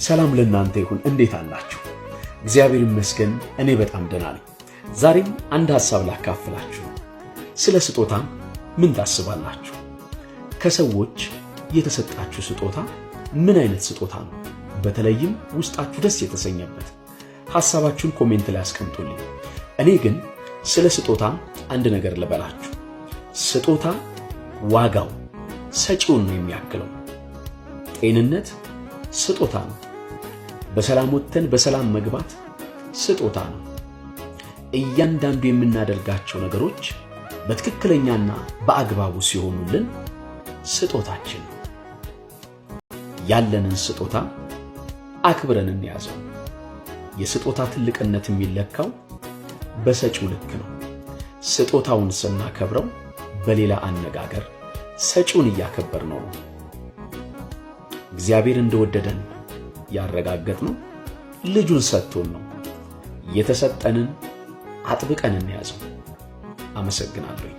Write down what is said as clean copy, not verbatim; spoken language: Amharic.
ሰላም ለእናንተ ይሁን። እንዴት አላችሁ? እግዚአብሔር ይመስገን እኔ በጣም ደህና ነኝ። ዛሬም አንድ ሐሳብ ላካፍላችሁ። ስለ ስጦታ ምን ታስባላችሁ? ከሰዎች የተሰጣችሁ ስጦታ ምን አይነት ስጦታ ነው? በተለይም ውስጣችሁ ደስ የተሰኘበት ሐሳባችሁን ኮሜንት ላይ አስቀምጡልኝ። እኔ ግን ስለ ስጦታ አንድ ነገር ልበላችሁ። ስጦታ ዋጋው ሰጪውን ነው የሚያክለው። ጤንነት ስጦታ ነው። በሰላም ወጥተን በሰላም መግባት ስጦታ ነው። እያንዳንዱ የምናደርጋቸው ነገሮች በትክክለኛና በአግባቡ ሲሆኑልን ስጦታችን ነው። ያለንን ስጦታ አክብረን እንያዘው። የስጦታ ትልቅነት የሚለካው በሰጪው ልክ ነው። ስጦታውን ስናከብረው በሌላ አነጋገር ሰጪውን እያከበርነው ነው። እግዚአብሔር እንደወደደን ያረጋገጥነው ልጁን ሰጥቶን ነው። የተሰጠንን አጥብቀን እንያዘው። አመሰግናለሁ።